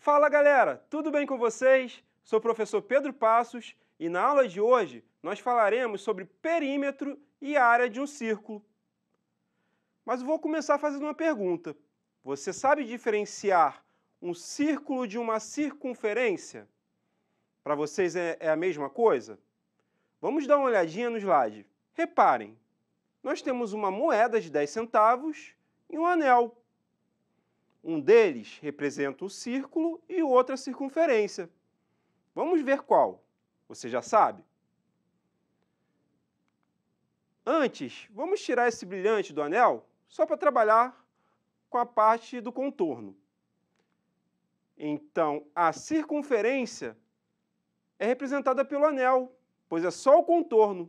Fala galera, tudo bem com vocês? Sou o professor Pedro Passos e na aula de hoje nós falaremos sobre perímetro e área de um círculo. Mas eu vou começar fazendo uma pergunta. Você sabe diferenciar um círculo de uma circunferência? Para vocês é a mesma coisa? Vamos dar uma olhadinha no slide. Reparem, nós temos uma moeda de 10 centavos e um anel. Um deles representa o círculo e o outro a circunferência. Vamos ver qual. Você já sabe? Antes, vamos tirar esse brilhante do anel só para trabalhar com a parte do contorno. Então, a circunferência é representada pelo anel, pois é só o contorno.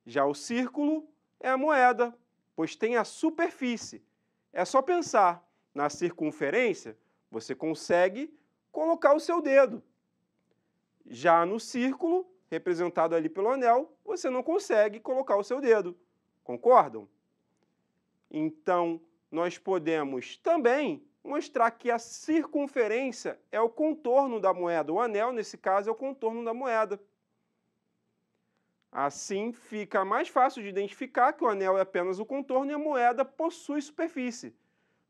Já o círculo é a moeda, pois tem a superfície. É só pensar. Na circunferência, você consegue colocar o seu dedo. Já no círculo, representado ali pelo anel, você não consegue colocar o seu dedo. Concordam? Então, nós podemos também mostrar que a circunferência é o contorno da moeda. O anel, nesse caso, é o contorno da moeda. Assim, fica mais fácil de identificar que o anel é apenas o contorno e a moeda possui superfície.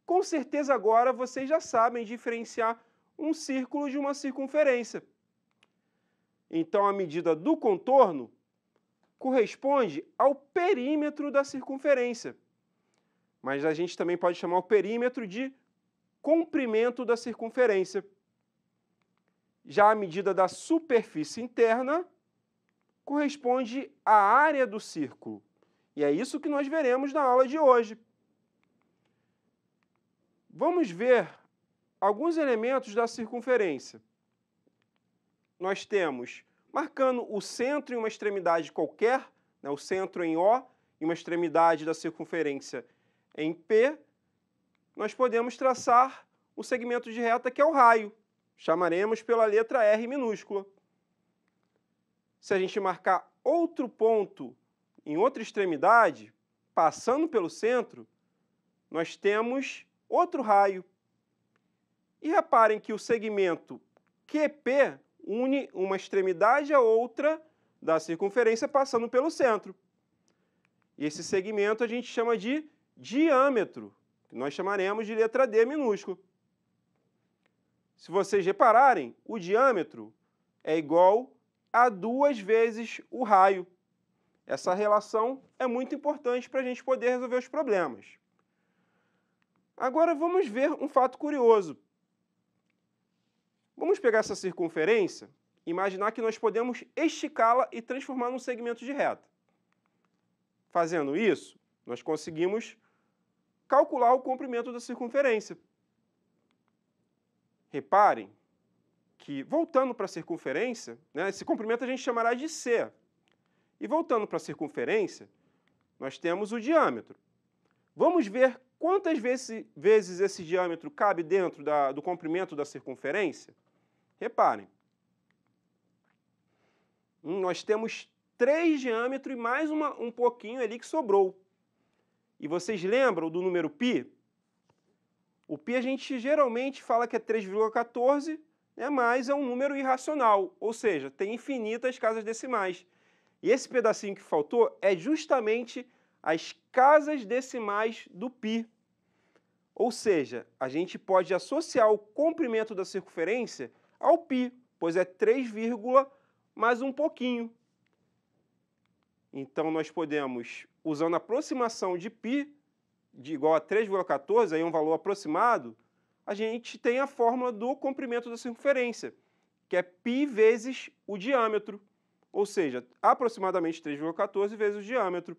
Com certeza agora vocês já sabem diferenciar um círculo de uma circunferência. Então, a medida do contorno corresponde ao perímetro da circunferência. Mas a gente também pode chamar o perímetro de comprimento da circunferência. Já a medida da superfície interna corresponde à área do círculo. E é isso que nós veremos na aula de hoje. Vamos ver alguns elementos da circunferência. Nós temos, marcando o centro em uma extremidade qualquer, né, o centro em O, e uma extremidade da circunferência em P, nós podemos traçar o segmento de reta que é o raio. Chamaremos pela letra R minúscula. Se a gente marcar outro ponto em outra extremidade, passando pelo centro, nós temos outro raio. E reparem que o segmento QP une uma extremidade a outra da circunferência passando pelo centro. E esse segmento a gente chama de diâmetro, que nós chamaremos de letra D minúscula. Se vocês repararem, o diâmetro é igual a 2 vezes o raio. Essa relação é muito importante para a gente poder resolver os problemas. Agora vamos ver um fato curioso. Vamos pegar essa circunferência e imaginar que nós podemos esticá-la e transformar num segmento de reta. Fazendo isso, nós conseguimos calcular o comprimento da circunferência. Reparem que, voltando para a circunferência, né, esse comprimento a gente chamará de C. E voltando para a circunferência, nós temos o diâmetro. Vamos ver quantas vezes esse diâmetro cabe dentro do comprimento da circunferência? Reparem. Nós temos 3 diâmetros e mais um pouquinho ali que sobrou. E vocês lembram do número π? O π a gente geralmente fala que é 3,14, né, mas é um número irracional, ou seja, tem infinitas casas decimais. E esse pedacinho que faltou é justamente as casas decimais do π. Ou seja, a gente pode associar o comprimento da circunferência ao π, pois é 3, mais um pouquinho. Então, nós podemos, usando a aproximação de π, de igual a 3,14, aí um valor aproximado, a gente tem a fórmula do comprimento da circunferência, que é π vezes o diâmetro, ou seja, aproximadamente 3,14 vezes o diâmetro.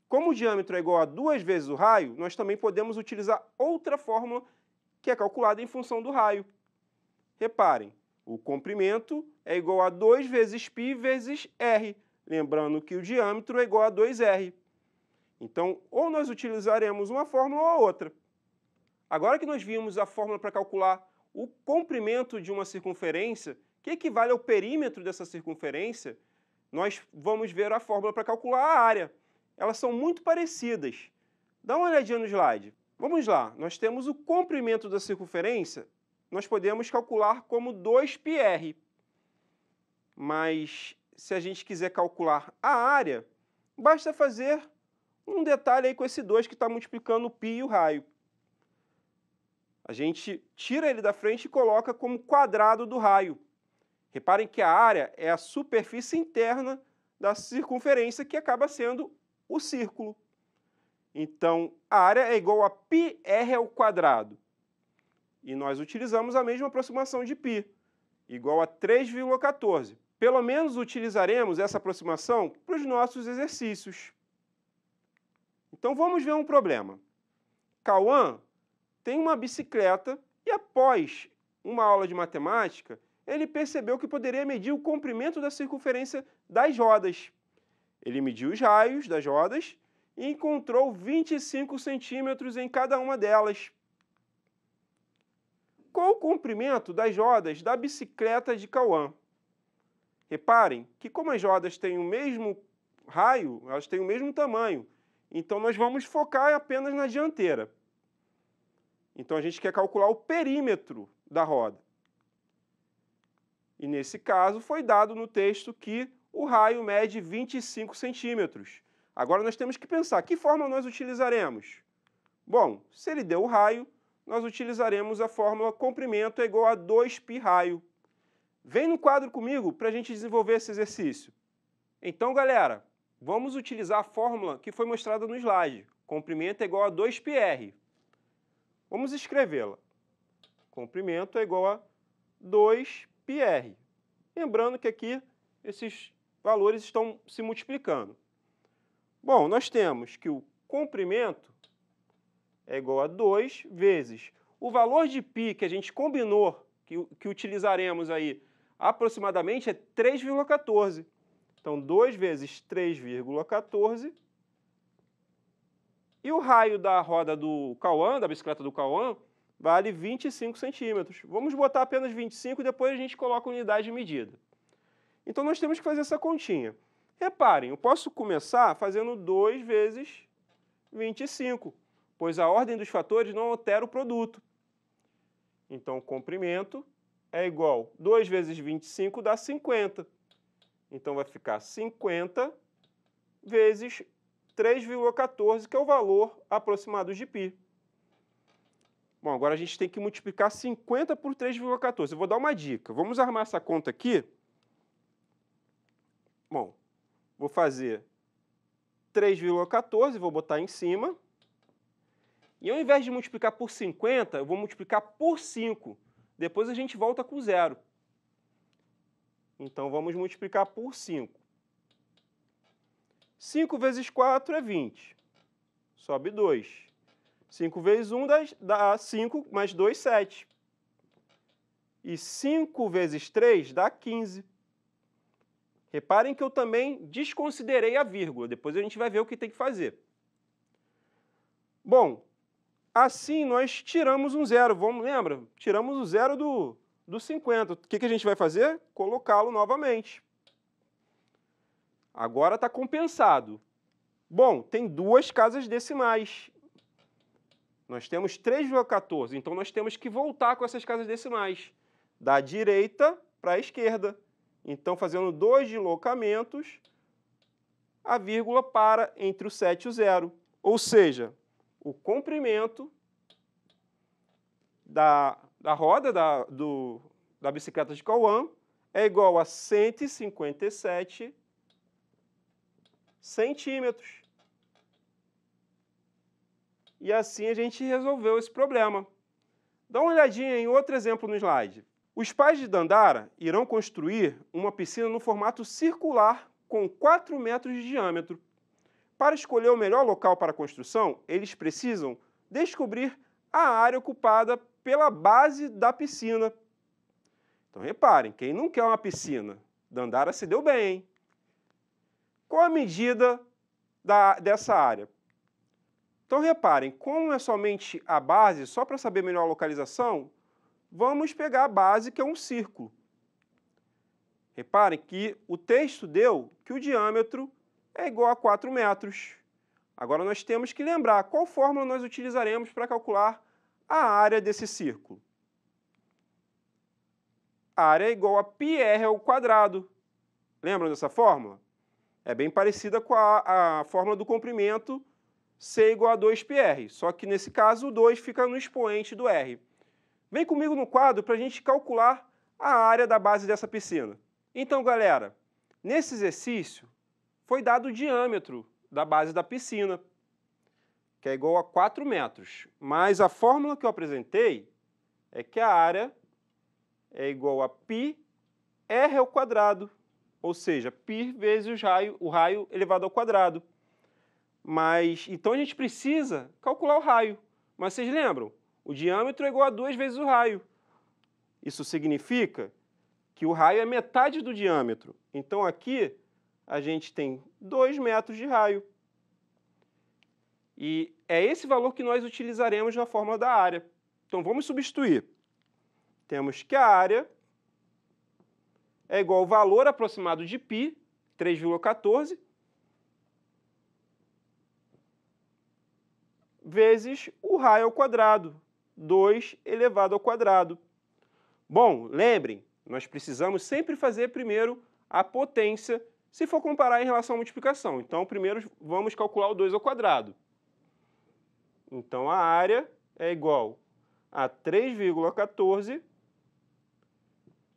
Como o diâmetro é igual a 2 vezes o raio, nós também podemos utilizar outra fórmula que é calculada em função do raio. Reparem, o comprimento é igual a 2 vezes π vezes r, lembrando que o diâmetro é igual a 2r. Então, ou nós utilizaremos uma fórmula ou a outra. Agora que nós vimos a fórmula para calcular o comprimento de uma circunferência, que equivale ao perímetro dessa circunferência, nós vamos ver a fórmula para calcular a área. Elas são muito parecidas. Dá uma olhadinha no slide. Vamos lá, nós temos o comprimento da circunferência nós podemos calcular como 2πr. Mas se a gente quiser calcular a área, basta fazer um detalhe aí com esse 2 que está multiplicando o π e o raio. A gente tira ele da frente e coloca como quadrado do raio. Reparem que a área é a superfície interna da circunferência, que acaba sendo o círculo. Então, a área é igual a πr ao quadrado. E nós utilizamos a mesma aproximação de π, igual a 3,14. Pelo menos utilizaremos essa aproximação para os nossos exercícios. Então, vamos ver um problema. Cauã tem uma bicicleta e, após uma aula de matemática, ele percebeu que poderia medir o comprimento da circunferência das rodas. Ele mediu os raios das rodas e encontrou 25 centímetros em cada uma delas. Qual o comprimento das rodas da bicicleta de Cauã? Reparem que, como as rodas têm o mesmo raio, elas têm o mesmo tamanho, então nós vamos focar apenas na dianteira. Então a gente quer calcular o perímetro da roda. E nesse caso foi dado no texto que o raio mede 25 centímetros. Agora nós temos que pensar, que forma nós utilizaremos? Bom, se ele deu o raio, nós utilizaremos a fórmula comprimento é igual a 2π raio. Vem no quadro comigo para a gente desenvolver esse exercício. Então, galera, vamos utilizar a fórmula que foi mostrada no slide. Comprimento é igual a 2πr. Vamos escrevê-la. Comprimento é igual a 2πr. Lembrando que aqui esses valores estão se multiplicando. Bom, nós temos que o comprimento é igual a 2 vezes o valor de π que a gente combinou, que utilizaremos aí aproximadamente, é 3,14. Então, 2 vezes 3,14. E o raio da roda do Cauã, da bicicleta do Cauã, vale 25 centímetros. Vamos botar apenas 25 e depois a gente coloca a unidade de medida. Então, nós temos que fazer essa continha. Reparem, eu posso começar fazendo 2 vezes 25, pois a ordem dos fatores não altera o produto. Então, o comprimento é igual a 2 vezes 25 dá 50. Então, vai ficar 50 vezes 3,14, que é o valor aproximado de π. Bom, agora a gente tem que multiplicar 50 por 3,14. Eu vou dar uma dica. Vamos armar essa conta aqui. Bom, vou fazer 3,14, vou botar em cima. E ao invés de multiplicar por 50, eu vou multiplicar por 5. Depois a gente volta com zero. Então, vamos multiplicar por 5. 5 vezes 4 é 20. Sobe 2. 5 vezes 1 dá 5, mais 2, 7. E 5 vezes 3 dá 15. Reparem que eu também desconsiderei a vírgula. Depois a gente vai ver o que tem que fazer. Bom, assim nós tiramos um zero. Lembra? Tiramos o zero do 50. O que a gente vai fazer? Colocá-lo novamente. Agora está compensado. Bom, tem duas casas decimais. Nós temos 3,14, então nós temos que voltar com essas casas decimais, da direita para a esquerda. Então, fazendo 2 deslocamentos, a vírgula para entre o 7 e o 0. Ou seja, o comprimento da roda da bicicleta de Cauã é igual a 157 centímetros. E assim a gente resolveu esse problema. Dá uma olhadinha em outro exemplo no slide. Os pais de Dandara irão construir uma piscina no formato circular com 4 metros de diâmetro. Para escolher o melhor local para a construção, eles precisam descobrir a área ocupada pela base da piscina. Então, reparem, quem não quer uma piscina? Dandara se deu bem, hein? Qual a medida dessa área? Então, reparem, como é somente a base, só para saber melhor a localização, vamos pegar a base, que é um círculo. Reparem que o texto deu que o diâmetro é igual a 4 metros. Agora, nós temos que lembrar qual fórmula nós utilizaremos para calcular a área desse círculo. a área é igual a πr ao quadrado. Lembram dessa fórmula? É bem parecida com a fórmula do comprimento C igual a 2πr, só que nesse caso o 2 fica no expoente do R. Vem comigo no quadro para a gente calcular a área da base dessa piscina. Então, galera, nesse exercício foi dado o diâmetro da base da piscina, que é igual a 4 metros. Mas a fórmula que eu apresentei é que a área é igual a πr ao quadrado, ou seja, π vezes o raio elevado ao quadrado. Mas, então a gente precisa calcular o raio. Mas vocês lembram? O diâmetro é igual a 2 vezes o raio. Isso significa que o raio é metade do diâmetro. Então aqui a gente tem 2 metros de raio. E é esse valor que nós utilizaremos na fórmula da área. Então vamos substituir. Temos que a área é igual ao valor aproximado de π, 3,14, vezes o raio ao quadrado, 2 elevado ao quadrado. Bom, lembrem, nós precisamos sempre fazer primeiro a potência, se for comparar em relação à multiplicação. Então, primeiro vamos calcular o 2 ao quadrado. Então, a área é igual a 3,14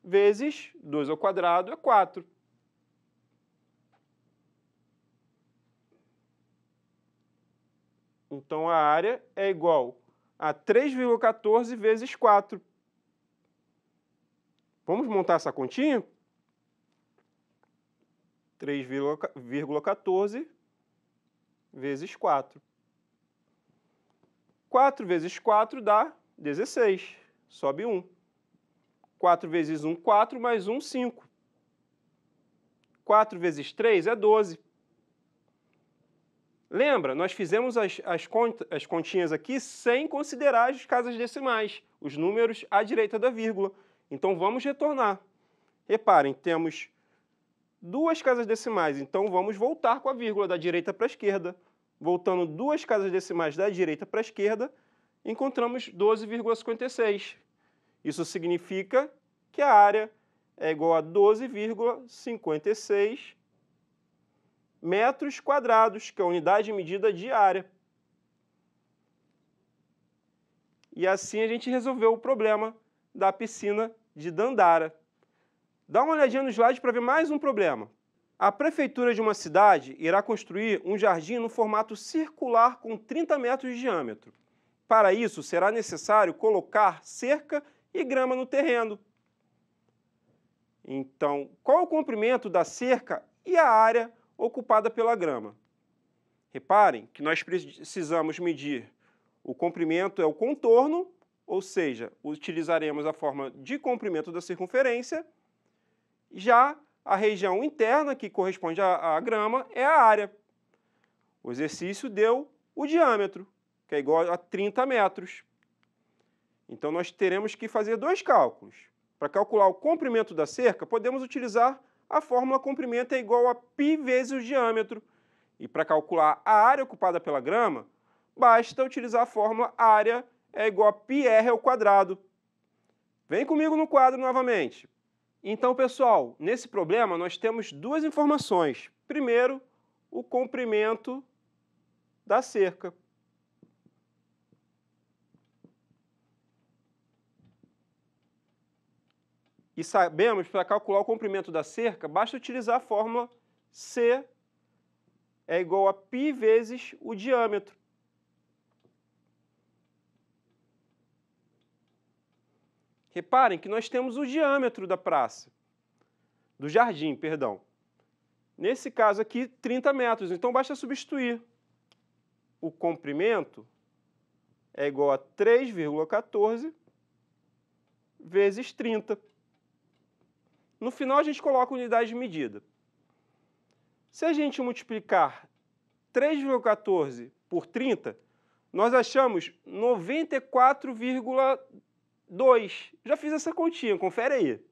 vezes 2 ao quadrado é 4. Então, a área é igual a 3,14 vezes 4. Vamos montar essa continha? 3,14 vezes 4. 4 vezes 4 dá 16. Sobe 1. 4 vezes 1, 4, mais 1, 5. 4 vezes 3 é 12. Lembra, nós fizemos as continhas aqui sem considerar as casas decimais, os números à direita da vírgula. Então, vamos retornar. Reparem, temos 2 casas decimais, então vamos voltar com a vírgula da direita para a esquerda. Voltando 2 casas decimais da direita para a esquerda, encontramos 12,56. Isso significa que a área é igual a 12,56 metros quadrados, que é a unidade de medida de área. E assim a gente resolveu o problema da piscina de Dandara. Dá uma olhadinha no slide para ver mais um problema. A prefeitura de uma cidade irá construir um jardim no formato circular com 30 metros de diâmetro. Para isso, será necessário colocar cerca e grama no terreno. Então, qual o comprimento da cerca e a área ocupada pela grama? Reparem que nós precisamos medir o comprimento, é o contorno, ou seja, utilizaremos a forma de comprimento da circunferência. Já a região interna, que corresponde à grama, é a área. O exercício deu o diâmetro, que é igual a 30 metros. Então, nós teremos que fazer 2 cálculos. Para calcular o comprimento da cerca, podemos utilizar a fórmula comprimento é igual a π vezes o diâmetro. E para calcular a área ocupada pela grama, basta utilizar a fórmula área é igual a πr ao quadrado. Vem comigo no quadro novamente. Então, pessoal, nesse problema nós temos 2 informações. Primeiro, o comprimento da cerca. E sabemos, para calcular o comprimento da cerca, basta utilizar a fórmula C é igual a π vezes o diâmetro. Reparem que nós temos o diâmetro da praça, do jardim, perdão. Nesse caso aqui, 30 metros. Então, basta substituir. O comprimento é igual a 3,14 vezes 30. No final, a gente coloca a unidade de medida. Se a gente multiplicar 3,14 por 30, nós achamos 94,2. Já fiz essa continha, confere aí.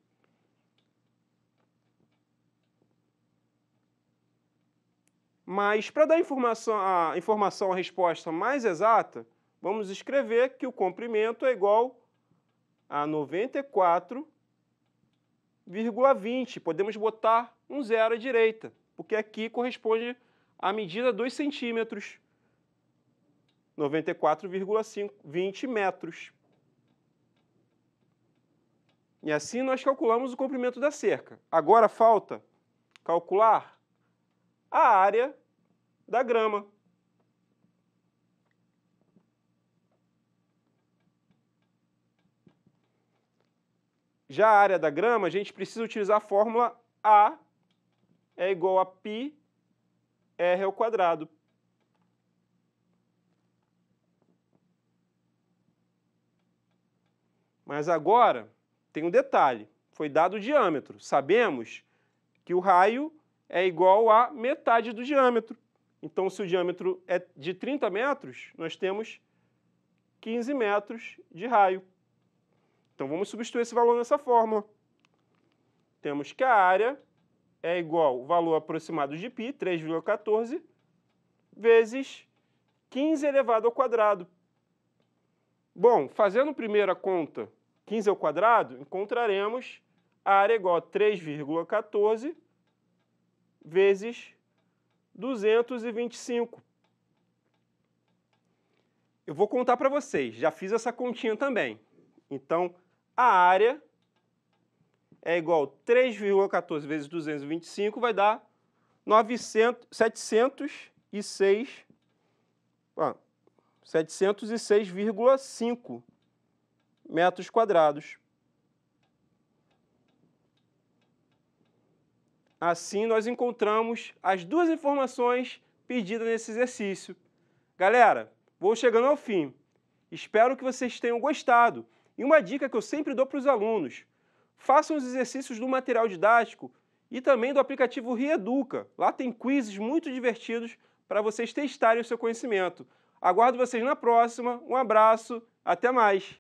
Mas, para dar a informação, a resposta mais exata, vamos escrever que o comprimento é igual a 94 94,20. Podemos botar um zero à direita, porque aqui corresponde à medida 2 centímetros. 94,20 metros. E assim nós calculamos o comprimento da cerca. Agora falta calcular a área da grama. Já a área da grama, a gente precisa utilizar a fórmula A é igual a πr ao quadrado. Mas agora tem um detalhe, foi dado o diâmetro. Sabemos que o raio é igual a metade do diâmetro. Então, se o diâmetro é de 30 metros, nós temos 15 metros de raio. Então, vamos substituir esse valor nessa fórmula. Temos que a área é igual ao valor aproximado de π, 3,14, vezes 15 elevado ao quadrado. Bom, fazendo primeiro a conta 15 ao quadrado, encontraremos a área igual a 3,14 vezes 225. Eu vou contar para vocês, já fiz essa continha também. Então, a área é igual a 3,14 vezes 225, vai dar 706,5 metros quadrados. Assim, nós encontramos as duas informações pedidas nesse exercício. Galera, vou chegando ao fim. Espero que vocês tenham gostado. E uma dica que eu sempre dou para os alunos: façam os exercícios do material didático e também do aplicativo Rieduca. Lá tem quizzes muito divertidos para vocês testarem o seu conhecimento. Aguardo vocês na próxima. Um abraço, até mais!